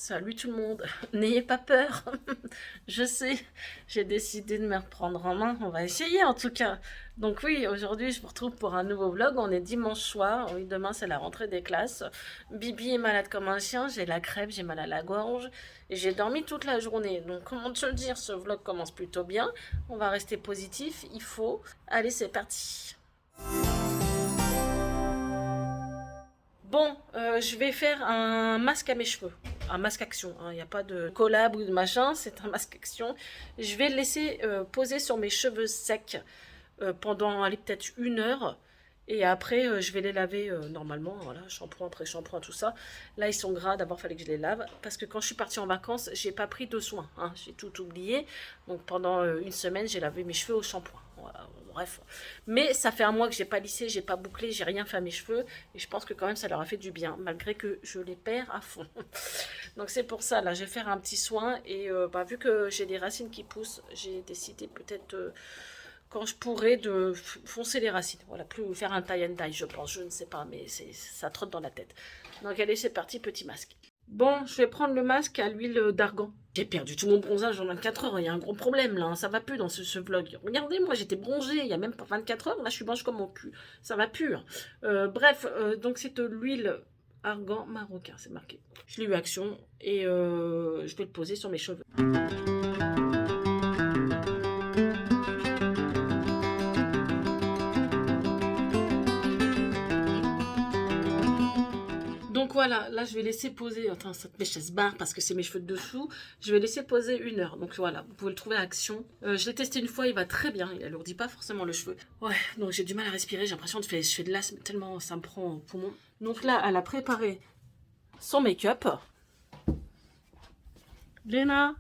Salut tout le monde, n'ayez pas peur, je sais, j'ai décidé de me reprendre en main, on va essayer en tout cas. Donc oui, aujourd'hui je vous retrouve pour un nouveau vlog, on est dimanche soir, oui demain c'est la rentrée des classes. Bibi est malade comme un chien, j'ai la crève, j'ai mal à la gorge, et j'ai dormi toute la journée. Donc comment te le dire, ce vlog commence plutôt bien, on va rester positif, il faut. Allez c'est parti. Bon, je vais faire un masque à mes cheveux. Un masque action, il n'y a pas de collab ou de machin, c'est un masque action. Je vais le laisser poser sur mes cheveux secs pendant allez, peut-être 1 heure. Et après, je vais les laver normalement, voilà, shampoing après shampoing, tout ça. Là, ils sont gras, d'abord, il fallait que je les lave. Parce que quand je suis partie en vacances, j'ai pas pris de soin, hein, j'ai tout oublié. Donc pendant 1 semaine, j'ai lavé mes cheveux au shampoing. Voilà, bref. Mais ça fait un mois que j'ai pas lissé, j'ai pas bouclé, j'ai rien fait à mes cheveux. Et je pense que quand même, ça leur a fait du bien, malgré que je les perds à fond. Donc c'est pour ça, là, je vais faire un petit soin. Et vu que j'ai des racines qui poussent, j'ai décidé peut-être... quand je pourrais de foncer les racines. Voilà, plus faire un tie and dye, je pense. Je ne sais pas, mais ça trotte dans la tête. Donc allez, c'est parti, petit masque. Bon, je vais prendre le masque à l'huile d'argan. J'ai perdu tout mon bronzage en 24 heures. Il y a un gros problème là, hein. Ça va plus dans ce vlog. Regardez, moi j'étais bronzée il y a même pas 24 heures. Là, je suis blanche comme mon cul. Ça va plus. Hein. Bref, donc c'est l'huile argan marocain, c'est marqué. Je l'ai eu action et je vais le poser sur mes cheveux. Donc voilà, là je vais laisser poser, attends, cette mèche elle se barre parce que c'est mes cheveux de dessous, je vais laisser poser 1 heure, donc voilà, vous pouvez le trouver à Action. Je l'ai testé une fois, il va très bien, il alourdit pas forcément le cheveu. Ouais, donc j'ai du mal à respirer, j'ai l'impression de faire de l'asthme tellement ça me prend au poumon. Donc là, elle a préparé son make-up. Léna,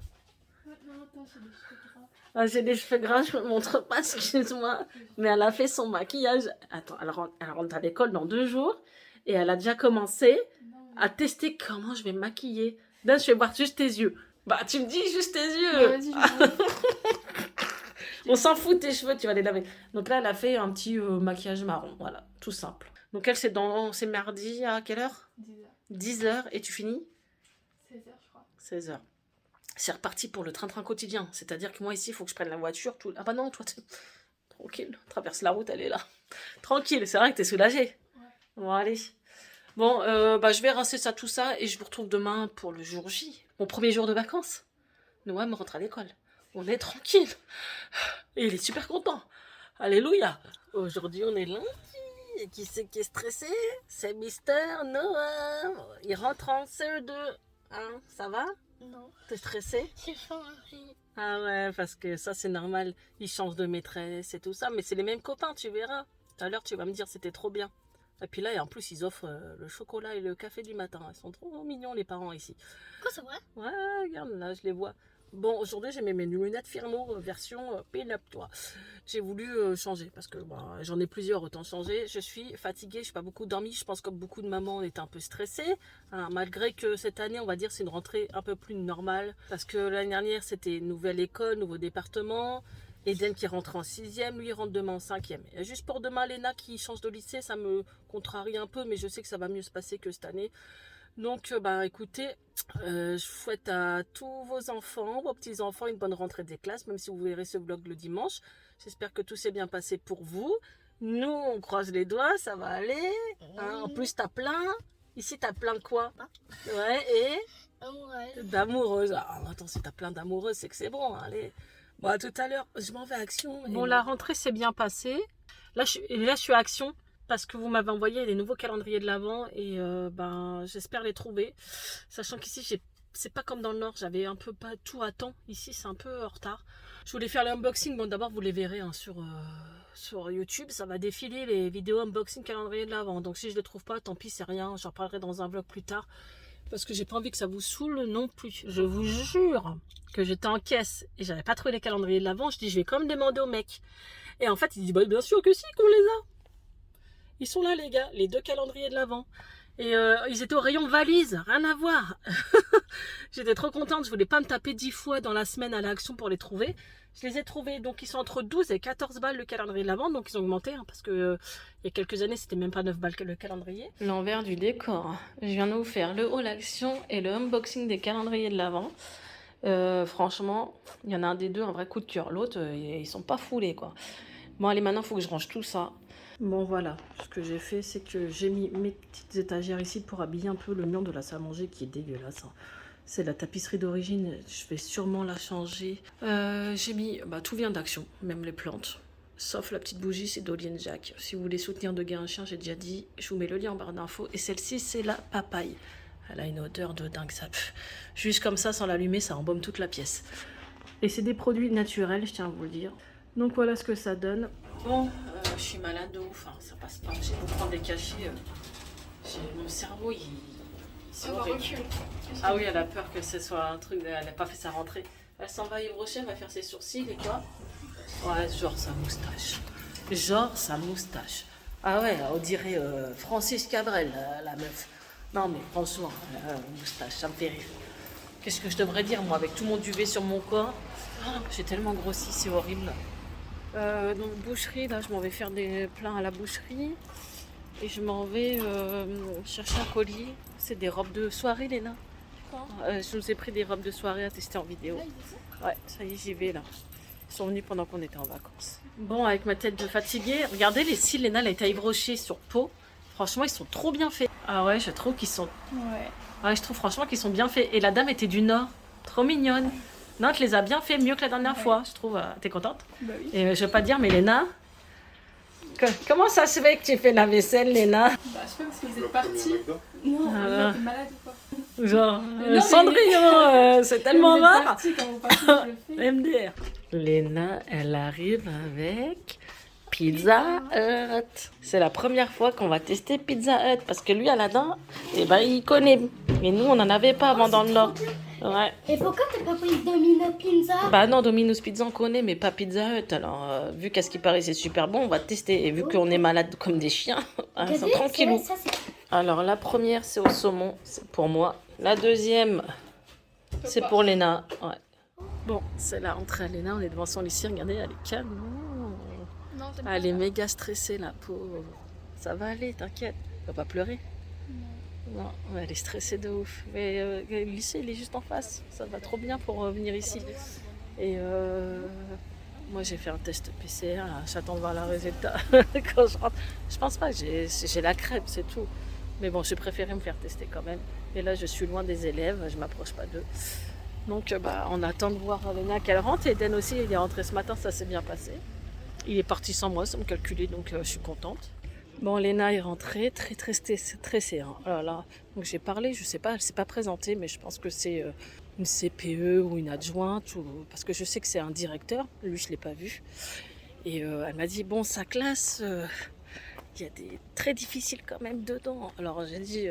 ah, j'ai des cheveux gras, je me montre pas, excuse-moi, mais elle a fait son maquillage. Attends, elle rentre à l'école dans 2 jours et elle a déjà commencé à tester comment je vais me maquiller. Là, je vais voir juste tes yeux. Bah, tu me dis juste tes yeux. On s'en fout de tes cheveux, tu vas les laver. Donc là, elle a fait un petit maquillage marron, voilà, tout simple. Donc elle, c'est mardi à quelle heure? 10 heures. Et tu finis? 16 heures, je crois. 16 heures. C'est reparti pour le train-train quotidien. C'est-à-dire que moi, ici, il faut que je prenne la voiture. Ah bah non, toi, tranquille. Traverse la route, elle est là. Tranquille, c'est vrai que t'es soulagée. Ouais. Bon, allez. Bon, je vais rincer ça, tout ça, et je vous retrouve demain pour le jour J. Mon premier jour de vacances. Noah me rentre à l'école. On est tranquille. Et il est super content. Alléluia. Aujourd'hui, on est lundi. Et qui c'est qui est stressé? C'est Mister Noah. Il rentre en CE2. Hein, ça va? Non. T'es stressé? J'ai faim, Marie. Ah ouais, parce que ça, c'est normal. Ils changent de maîtresse et tout ça, mais c'est les mêmes copains, tu verras. Tout à l'heure, tu vas me dire c'était trop bien. Et puis là, et en plus, ils offrent le chocolat et le café du matin. Ils sont trop mignons, les parents, ici. Quoi, c'est vrai? Ouais, regarde, là, je les vois. Bon, aujourd'hui, j'ai mis mes lunettes Firmo version pin-up, toi. J'ai voulu changer parce que j'en ai plusieurs, autant changer. Je suis fatiguée, je n'ai pas beaucoup dormi. Je pense comme beaucoup de mamans, on était un peu stressées. Hein, malgré que cette année, on va dire, c'est une rentrée un peu plus normale. Parce que l'année dernière, c'était nouvelle école, nouveau département. Eden qui rentre en 6e, lui il rentre demain en 5e. Et juste pour demain, Léna qui change de lycée, ça me contrarie un peu, mais je sais que ça va mieux se passer que cette année. Donc, écoutez, je souhaite à tous vos enfants, vos petits-enfants, une bonne rentrée des classes, même si vous verrez ce vlog le dimanche. J'espère que tout s'est bien passé pour vous. Nous, on croise les doigts, ça va aller. Hein, en plus, t'as plein. Ici, t'as plein de quoi? Ouais, et Amoureuse. d'amoureuses. Ah, attends, si t'as plein d'amoureuses, c'est que c'est bon. Hein, allez. Bon, à tout à l'heure. Je m'en vais à Action. Bon, la rentrée s'est bien passée. Là, je suis à Action. Parce que vous m'avez envoyé les nouveaux calendriers de l'Avent et j'espère les trouver. Sachant qu'ici, c'est pas comme dans le Nord, j'avais un peu pas tout à temps. Ici, c'est un peu en retard. Je voulais faire l'unboxing. Bon, d'abord, vous les verrez hein, sur YouTube. Ça va défiler les vidéos unboxing calendrier de l'Avent. Donc, si je les trouve pas, tant pis, c'est rien. J'en parlerai dans un vlog plus tard. Parce que j'ai pas envie que ça vous saoule non plus. Je vous jure que j'étais en caisse et j'avais pas trouvé les calendriers de l'Avent. Je dis, je vais quand même demander au mec. Et en fait, il dit, bah, bien sûr que si, qu'on les a. Ils sont là les gars, les 2 calendriers de l'Avent. Et ils étaient au rayon valise, rien à voir. J'étais trop contente, je voulais pas me taper 10 fois dans la semaine à l'action pour les trouver. Je les ai trouvés, donc ils sont entre 12 et 14 balles le calendrier de l'Avent, donc ils ont augmenté, hein, parce que il y a quelques années, c'était même pas 9 balles le calendrier. L'envers du décor. Je viens de vous faire le haul action et le unboxing des calendriers de l'Avent. Franchement, il y en a un des deux, un vrai coup de cœur. L'autre, ils sont pas foulés, quoi. Bon, allez, maintenant, il faut que je range tout ça. Bon, voilà. Ce que j'ai fait, c'est que j'ai mis mes petites étagères ici pour habiller un peu le mur de la salle à manger qui est dégueulasse. Hein. C'est la tapisserie d'origine. Je vais sûrement la changer. J'ai mis... Bah, tout vient d'Action, même les plantes. Sauf la petite bougie, c'est d'Olien Jack. Si vous voulez soutenir De Gain un Chien, j'ai déjà dit. Je vous mets le lien en barre d'infos. Et celle-ci, c'est la papaye. Elle a une odeur de dingue, ça. Juste comme ça, sans l'allumer, ça embaume toute la pièce. Et c'est des produits naturels, je tiens à vous le dire. Donc voilà ce que ça donne. Bon, je suis malade de ouf, hein, ça passe pas. J'ai beau prendre des cachets. Mon cerveau, c'est horrible. Ah oui, elle a peur que ce soit un truc, elle n'a pas fait sa rentrée. Elle s'en va à Yves Rocher, elle va faire ses sourcils et quoi. Ouais, genre sa moustache. Genre sa moustache. Ah ouais, on dirait Francis Cabrel, la meuf. Non mais franchement, moustache, ça me fait rire. Qu'est-ce que je devrais dire moi avec tout mon duvet sur mon corps? J'ai tellement grossi, c'est horrible. Donc boucherie, là je m'en vais faire des plats à la boucherie. Et je m'en vais chercher un colis. C'est des robes de soirée, Léna. Je nous ai pris des robes de soirée à tester en vidéo. Ouais, ça y est, j'y vais là. Ils sont venus pendant qu'on était en vacances. Bon, avec ma tête de fatiguée, regardez les cils, Léna, elle a été à Yves Rocher sur peau. Franchement, ils sont trop bien faits. Ah ouais, je trouve qu'ils sont... Ouais, je trouve franchement qu'ils sont bien faits. Et la dame était du Nord. Trop mignonne. Non, tu les as bien fait, mieux que la dernière fois, je trouve. T'es contente? Bah oui. Et je veux pas dire, mais Léna... Comment ça se fait que tu fais la vaisselle, Léna? Bah, je sais pas parce que vous êtes partis. Non, t'es malade ou quoi? Genre, non, Cendrillon, c'est tellement Vous êtes rare. partis, quand vous partez, je le fais. MDR. Léna, elle arrive avec Pizza Hut. C'est la première fois qu'on va tester Pizza Hut parce que lui, Aladdin, eh ben, il connaît. Et nous, on n'en avait pas avant dans le Nord. Ouais. Et pourquoi t'as pas pris Domino Pizza? Bah non, Domino's Pizza, on connaît, mais pas Pizza Hut. Alors, vu qu'à ce qui paraît, c'est super bon, on va tester. Et vu qu'on est malade comme des chiens, c'est tranquillou. Alors, la première, c'est au saumon. C'est pour moi. La deuxième, c'est pour Léna. Ouais. Bon, c'est la rentrée à Léna. On est devant son lycée. Regardez, elle est calme. Non, Elle est méga stressée, la pauvre. Ça va aller, t'inquiète. Elle va pas pleurer. Non, elle est stressée de ouf. Mais le lycée, il est juste en face. Ça va trop bien pour venir ici. Et moi, j'ai fait un test PCR. Là, j'attends de voir le résultat quand je rentre. Je pense pas que j'ai la crêpe, c'est tout. Mais bon, j'ai préféré me faire tester quand même. Et là, je suis loin des élèves. Je m'approche pas d'eux. Donc, on attend de voir Léna qu'elle rentre. Et Eden aussi, il est rentré ce matin. Ça s'est bien passé. Il est parti sans moi, sans me calculer. Donc, je suis contente. Bon, Léna est rentrée, très stressée. Hein. Oh là là. Donc j'ai parlé, je sais pas, elle s'est pas présentée, mais je pense que c'est une CPE ou une adjointe, parce que je sais que c'est un directeur. Lui, je l'ai pas vu. Et elle m'a dit, bon, sa classe, il y a des très difficiles quand même dedans. Alors j'ai dit,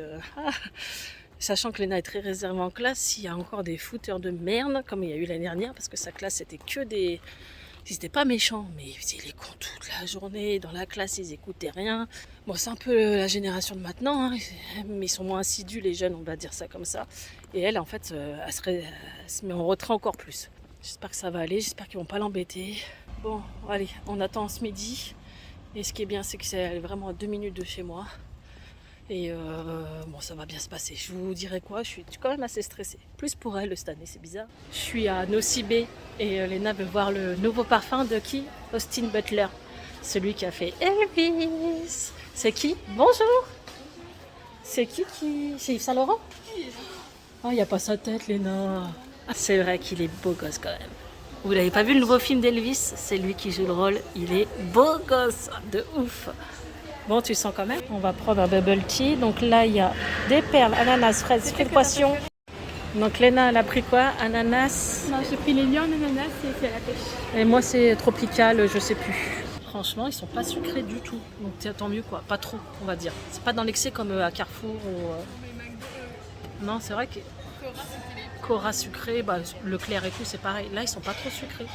sachant que Léna est très réservée en classe, s'il y a encore des fouteurs de merde, comme il y a eu l'année dernière, parce que sa classe, c'était que des... Ils n'étaient pas méchants, mais ils faisaient les cons toute la journée. Dans la classe, ils écoutaient rien. Bon, c'est un peu la génération de maintenant, hein, mais ils sont moins assidus, les jeunes, on va dire ça comme ça. Et elle, en fait, elle se met en retrait encore plus. J'espère que ça va aller, j'espère qu'ils vont pas l'embêter. Bon, allez, on attend ce midi. Et ce qui est bien, c'est que c'est vraiment à 2 minutes de chez moi. Et bon, ça va bien se passer. Je vous dirai quoi, je suis quand même assez stressée. Plus pour elle cette année, c'est bizarre. Je suis à Nocibé et Léna veut voir le nouveau parfum de qui? Austin Butler. Celui qui a fait Elvis. C'est qui? Bonjour. C'est qui? C'est Yves Saint Laurent? Oh, il n'y a pas sa tête, Léna. Ah, c'est vrai qu'il est beau gosse quand même. Vous n'avez pas vu le nouveau film d'Elvis? C'est lui qui joue le rôle. Il est beau gosse, de ouf. Bon, tu sens quand même. On va prendre un bubble tea. Donc là, il y a des perles, ananas, fraises, fruits de poisson. Donc Léna, elle a pris quoi? Ananas. Non, j'ai pris les lions, ananas et c'est à la pêche. Et moi, c'est tropical, je sais plus. Franchement, ils sont pas sucrés du tout. Donc tant mieux quoi. Pas trop, on va dire. C'est pas dans l'excès comme à Carrefour ou... Non, c'est vrai que... Cora sucré, Leclerc et tout, c'est pareil. Là, ils sont pas trop sucrés.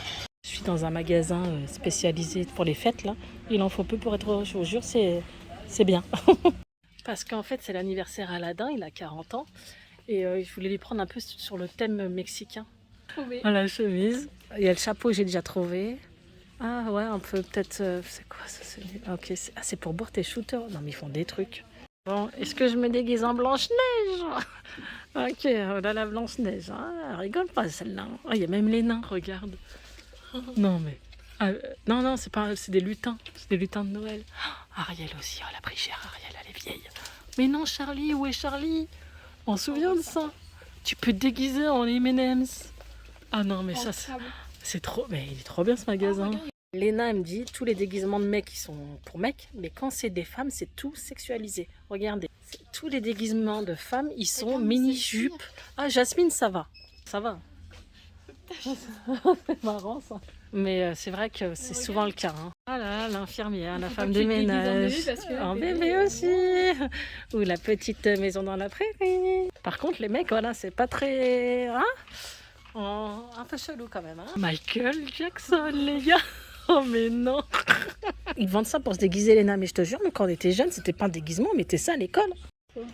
Je suis dans un magasin spécialisé pour les fêtes là. Il en faut peu pour être heureux, je vous jure, c'est bien. Parce qu'en fait, c'est l'anniversaire Aladdin, il a 40 ans. Et je voulais lui prendre un peu sur le thème mexicain. Trouvé. La chemise. Il y a le chapeau, j'ai déjà trouvé. Ah ouais, on peut peut-être... c'est quoi ça? Ok, c'est pour boire tes shooters. Non mais ils font des trucs. Bon, est-ce que je me déguise en Blanche-Neige? Ok, voilà la Blanche-Neige. Ah, rigole pas celle-là. Oh, il y a même les nains, regarde. Non mais... non, c'est des lutins. C'est des lutins de Noël. Oh, Ariel aussi, elle a pris cher. Ariel, elle est vieille. Mais non, Charlie, où est Charlie? On se souvient de ça. Tu peux te déguiser en M&M's. Ah non, mais ça, c'est trop... Mais il est trop bien ce magasin. Léna, elle me dit, tous les déguisements de mecs, ils sont pour mecs, mais quand c'est des femmes, c'est tout sexualisé. Regardez, tous les déguisements de femmes, ils sont mini-jupes. Ah, Jasmine, ça va. Ça va. C'est marrant, ça. Mais c'est vrai que c'est souvent le cas. Hein. Ah là, l'infirmière, la femme de ménage. En bébé aussi. Ou la petite maison dans la prairie. Par contre, les mecs, voilà, c'est pas très... Hein, un peu chelou quand même. Hein. Michael Jackson, les gars. Oh mais non. Ils vendent ça pour se déguiser, Léna. Mais je te jure, mais quand on était jeunes, c'était pas un déguisement, on mettait ça à l'école.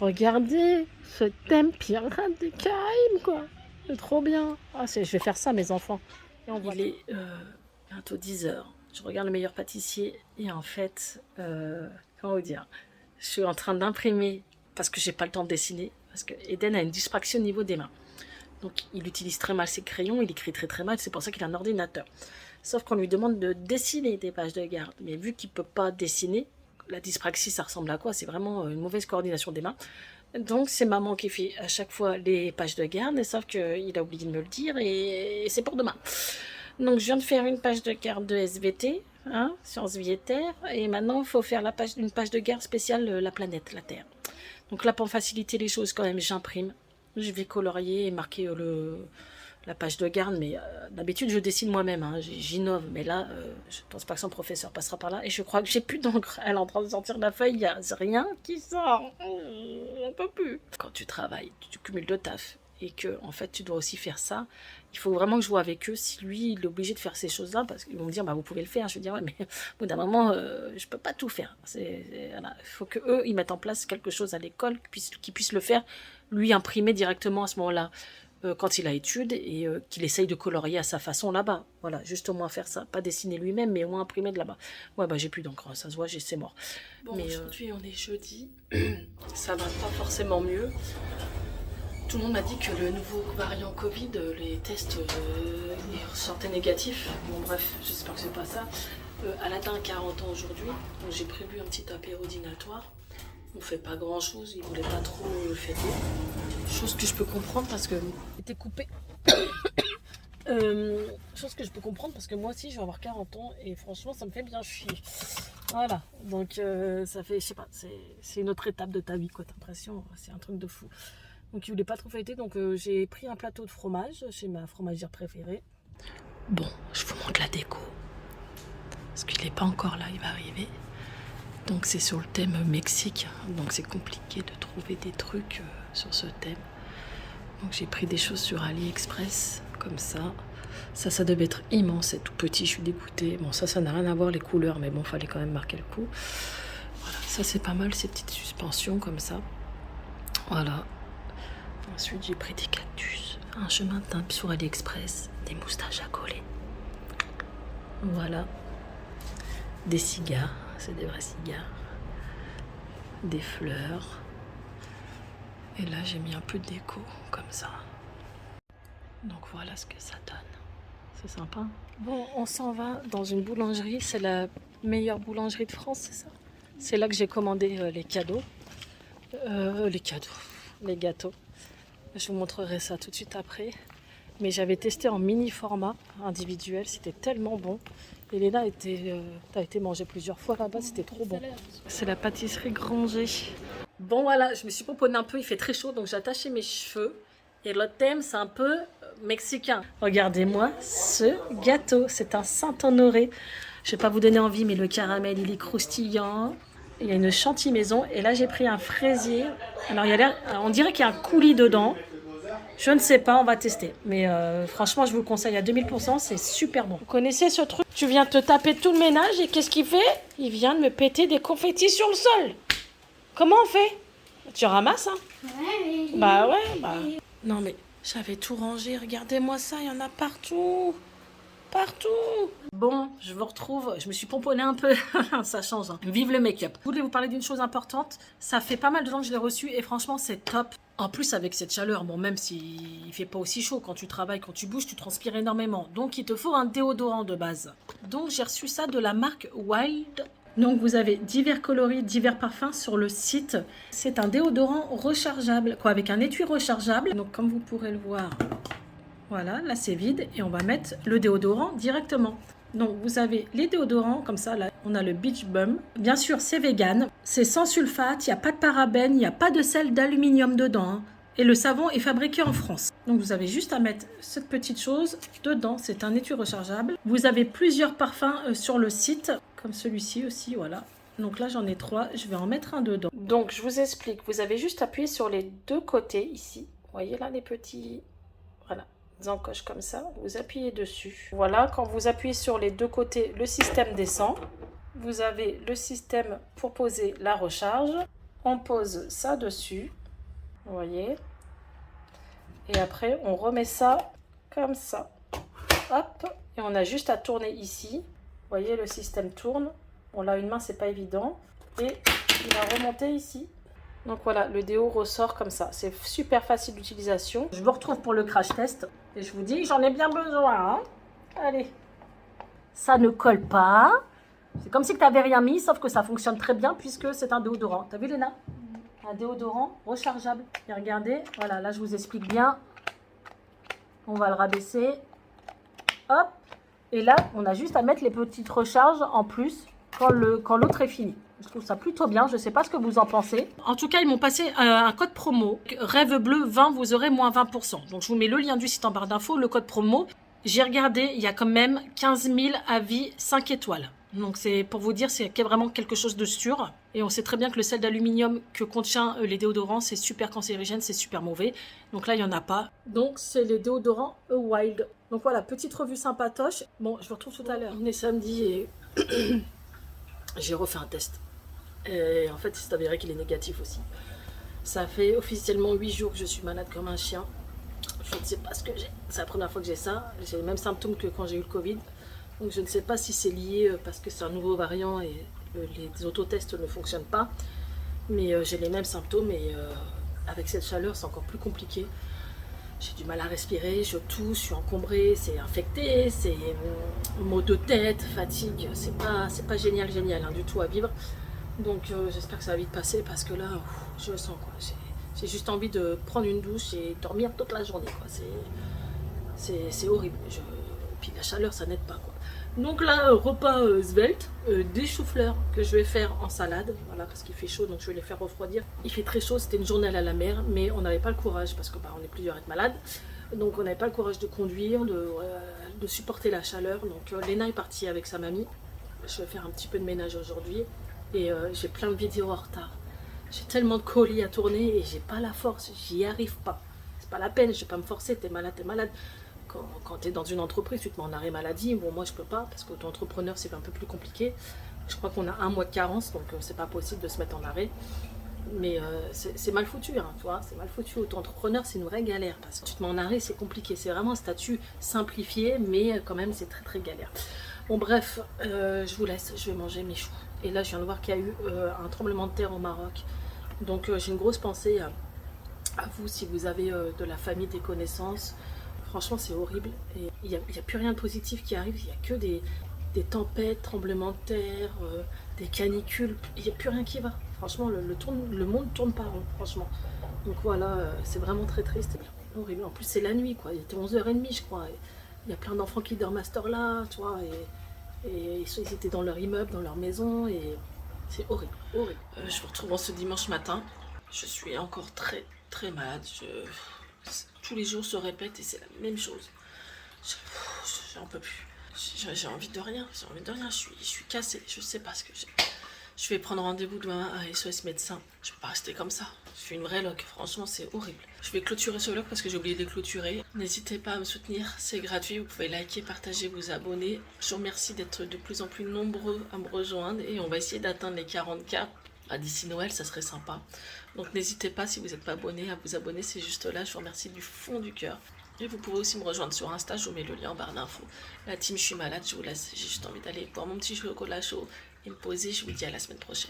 Regardez, ce thème pirate des Caraïbes, quoi. C'est trop bien. Ah, je vais faire ça, mes enfants. Et il est bientôt 10h. Je regarde le meilleur pâtissier. Et en fait, comment vous dire, je suis en train d'imprimer parce que j'ai pas le temps de dessiner. Parce que Eden a une dyspraxie au niveau des mains. Donc, il utilise très mal ses crayons. Il écrit très très mal. C'est pour ça qu'il a un ordinateur. Sauf qu'on lui demande de dessiner des pages de garde. Mais vu qu'il ne peut pas dessiner, la dyspraxie, ça ressemble à quoi? C'est vraiment une mauvaise coordination des mains. Donc, c'est maman qui fait à chaque fois les pages de garde. Sauf qu'il a oublié de me le dire et c'est pour demain. Donc, je viens de faire une page de garde de SVT, hein, sciences vie et terre. Et maintenant, il faut faire une page de garde spéciale la planète, la Terre. Donc là, pour faciliter les choses, quand même, j'imprime. Je vais colorier et marquer la page de garde, mais d'habitude je dessine moi-même, hein, j'innove, mais là je pense pas que son professeur passera par là, et je crois que j'ai plus d'encre, elle est en train de sortir la feuille, il n'y a rien qui sort, on peut plus. Quand tu travailles, tu cumules de taf, et que en fait tu dois aussi faire ça, il faut vraiment que je vois avec eux si lui il est obligé de faire ces choses-là, parce qu'ils vont me dire bah vous pouvez le faire, je vais dire ouais mais au bout d'un moment je peux pas tout faire, voilà. Il faut que eux ils mettent en place quelque chose à l'école, qu'ils puissent le faire, lui imprimer directement à ce moment-là. Quand il a études et qu'il essaye de colorier à sa façon là-bas. Voilà, juste au moins faire ça. Pas dessiner lui-même, mais au moins imprimer de là-bas. Ouais, bah j'ai plus d'encre, ça se voit, c'est mort. Bon, mais aujourd'hui, on est jeudi. Ça va pas forcément mieux. Tout le monde m'a dit que le nouveau variant Covid, les tests sortaient négatifs. Bon, bref, j'espère que c'est pas ça. Aladdin a 40 ans aujourd'hui, donc j'ai prévu un petit apéro dînatoire. On fait pas grand chose, il voulait pas trop le fêter. Chose que je peux comprendre parce que était coupé. Chose que je peux comprendre parce que moi aussi je vais avoir 40 ans et franchement ça me fait bien chier. Voilà, donc ça fait, je sais pas, c'est une autre étape de ta vie quoi, t'as l'impression, c'est un truc de fou. Donc il voulait pas trop fêter, donc j'ai pris un plateau de fromage chez ma fromagère préférée. Bon, je vous montre la déco. Parce qu'il n'est pas encore là, il va arriver. Donc c'est sur le thème Mexique, donc c'est compliqué de trouver des trucs sur ce thème. Donc j'ai pris des choses sur AliExpress, comme ça. Ça devait être immense, c'est tout petit, je suis dégoûtée. Bon ça n'a rien à voir les couleurs, mais bon, fallait quand même marquer le coup. Voilà, ça c'est pas mal, ces petites suspensions comme ça. Voilà. Ensuite j'ai pris des cactus, un chemin de teinte sur AliExpress, des moustaches à coller. Voilà. Des cigares. C'est des vrais cigares, des fleurs, et là j'ai mis un peu de déco comme ça. Donc voilà ce que ça donne, c'est sympa. Bon, on s'en va dans une boulangerie, c'est la meilleure boulangerie de France, c'est ça? C'est là que j'ai commandé les cadeaux, les gâteaux. Je vous montrerai ça tout de suite après. Mais j'avais testé en mini format individuel, c'était tellement bon. Et Léna, t'as été manger plusieurs fois là-bas, c'était trop bon. C'est la pâtisserie Granger. Bon voilà, je me suis pomponné un peu, il fait très chaud, donc j'ai attaché mes cheveux. Et le thème, c'est un peu mexicain. Regardez-moi ce gâteau, c'est un Saint-Honoré. Je ne vais pas vous donner envie, mais le caramel, il est croustillant. Il y a une chantilly maison. Et là, j'ai pris un fraisier. Alors, on dirait qu'il y a un coulis dedans. Je ne sais pas, on va tester. Mais franchement, je vous le conseille à 2000%, c'est super bon. Vous connaissez ce truc? Tu viens te taper tout le ménage et qu'est-ce qu'il fait? Il vient de me péter des confettis sur le sol. Comment on fait? Tu ramasses, hein? Ouais. Bah ouais, bah. Non mais, j'avais tout rangé, regardez-moi ça, il y en a partout. Partout. Bon, je vous retrouve. Je me suis pomponnée un peu. Ça change. Hein. Vive le make-up. Je voulais vous parler d'une chose importante. Ça fait pas mal de temps que je l'ai reçu et franchement, c'est top. En plus, avec cette chaleur, bon, même s'il fait pas aussi chaud, quand tu travailles, quand tu bouges, tu transpires énormément. Donc, il te faut un déodorant de base. Donc, j'ai reçu ça de la marque Wild. Donc, vous avez divers coloris, divers parfums sur le site. C'est un déodorant rechargeable, quoi, avec un étui rechargeable. Donc, comme vous pourrez le voir, voilà, là c'est vide et on va mettre le déodorant directement. Donc vous avez les déodorants comme ça, là on a le Beach Bum. Bien sûr c'est vegan, c'est sans sulfate, il n'y a pas de parabènes, il n'y a pas de sel d'aluminium dedans. Hein. Et le savon est fabriqué en France. Donc vous avez juste à mettre cette petite chose dedans, c'est un étui rechargeable. Vous avez plusieurs parfums sur le site, comme celui-ci aussi, voilà. Donc là j'en ai 3, je vais en mettre un dedans. Donc je vous explique, vous avez juste appuyé sur les deux côtés ici. Vous voyez là les petits... Voilà. Encoches comme ça, vous appuyez dessus. Voilà, quand vous appuyez sur les deux côtés, le système descend. Vous avez le système pour poser la recharge. On pose ça dessus, vous voyez. Et après, on remet ça comme ça. Hop, et on a juste à tourner ici. Vous voyez, le système tourne. Bon, là, une main, c'est pas évident. Et il va remonter ici. Donc voilà, le déo ressort comme ça. C'est super facile d'utilisation. Je vous retrouve pour le crash test. Et je vous dis, j'en ai bien besoin. Hein. Allez. Ça ne colle pas. C'est comme si tu n'avais rien mis, sauf que ça fonctionne très bien puisque c'est un déodorant. T'as vu, Léna? Un déodorant rechargeable. Et regardez, voilà, là je vous explique bien. On va le rabaisser. Hop. Et là, on a juste à mettre les petites recharges en plus quand l'autre est fini. Je trouve ça plutôt bien. Je ne sais pas ce que vous en pensez. En tout cas, ils m'ont passé un code promo. Rêve bleu 20, vous aurez moins 20%. Donc, je vous mets le lien du site en barre d'infos, le code promo. J'ai regardé, il y a quand même 15 000 avis 5 étoiles. Donc, c'est pour vous dire, c'est vraiment quelque chose de sûr. Et on sait très bien que le sel d'aluminium que contient les déodorants, c'est super cancérigène, c'est super mauvais. Donc là, il n'y en a pas. Donc, c'est les déodorants Wild. Donc voilà, petite revue sympatoche. Bon, je vous retrouve tout à l'heure. On est samedi et j'ai refait un test. Et en fait, il s'est avéré qu'il est négatif aussi. Ça fait officiellement 8 jours que je suis malade comme un chien. Je ne sais pas ce que j'ai. C'est la première fois que j'ai ça. J'ai les mêmes symptômes que quand j'ai eu le Covid. Donc je ne sais pas si c'est lié parce que c'est un nouveau variant et les autotests ne fonctionnent pas. Mais j'ai les mêmes symptômes et avec cette chaleur, c'est encore plus compliqué. J'ai du mal à respirer, je tousse, je suis encombrée, c'est infecté, c'est maux de tête, fatigue. C'est pas génial hein, du tout à vivre. Donc j'espère que ça va vite passer parce que là, je le sens quoi. J'ai juste envie de prendre une douche et dormir toute la journée quoi. C'est horrible. Puis la chaleur ça n'aide pas quoi. Donc là, repas svelte, des choux-fleurs que je vais faire en salade. Voilà parce qu'il fait chaud donc je vais les faire refroidir. Il fait très chaud, c'était une journée à la mer mais on n'avait pas le courage parce que on est plusieurs à être malades. Donc on n'avait pas le courage de conduire, de supporter la chaleur. Donc Léna est partie avec sa mamie. Je vais faire un petit peu de ménage aujourd'hui. Et j'ai plein de vidéos en retard. J'ai tellement de colis à tourner et j'ai pas la force, j'y arrive pas. C'est pas la peine, je vais pas me forcer, t'es malade, t'es malade. Quand t'es dans une entreprise, tu te mets en arrêt maladie. Bon, moi je peux pas parce qu'auto-entrepreneur c'est un peu plus compliqué. Je crois qu'on a 1 mois de carence donc c'est pas possible de se mettre en arrêt. Mais c'est mal foutu, hein, tu vois, c'est mal foutu. Auto-entrepreneur c'est une vraie galère parce que tu te mets en arrêt, c'est compliqué. C'est vraiment un statut simplifié, mais quand même c'est très très galère. Bon, bref, je vous laisse, je vais manger mes choux. Et là, je viens de voir qu'il y a eu un tremblement de terre au Maroc. Donc, j'ai une grosse pensée à vous si vous avez de la famille, des connaissances. Franchement, c'est horrible. Et il n'y a plus rien de positif qui arrive. Il n'y a que des tempêtes, tremblements de terre, des canicules. Il n'y a plus rien qui va. Franchement, le monde ne tourne pas rond, franchement. Donc voilà, c'est vraiment très triste. Horrible. En plus, c'est la nuit, quoi. Il était 11h30, je crois. Il y a plein d'enfants qui dorment à cette heure-là, tu vois. Et ils étaient dans leur immeuble, dans leur maison, et c'est horrible, horrible. Je vous retrouve ce dimanche matin. Je suis encore très, très malade. Tous les jours se répètent et c'est la même chose. J'en peux plus. J'ai envie de rien, Je suis cassée, je sais pas ce que j'ai. Je vais prendre rendez-vous demain à SOS médecin. Je peux pas rester comme ça. Je suis une vraie loque. Franchement, c'est horrible. Je vais clôturer ce vlog parce que j'ai oublié de les clôturer. N'hésitez pas à me soutenir. C'est gratuit. Vous pouvez liker, partager, vous abonner. Je vous remercie d'être de plus en plus nombreux à me rejoindre. Et on va essayer d'atteindre les 40K d'ici Noël, ça serait sympa. Donc n'hésitez pas, si vous n'êtes pas abonné, à vous abonner, c'est juste là. Je vous remercie du fond du cœur. Et vous pouvez aussi me rejoindre sur Insta, je vous mets le lien en barre d'infos. La team Je suis malade, je vous laisse, j'ai juste envie d'aller boire mon petit chocolat chaud et me poser. Je vous dis à la semaine prochaine.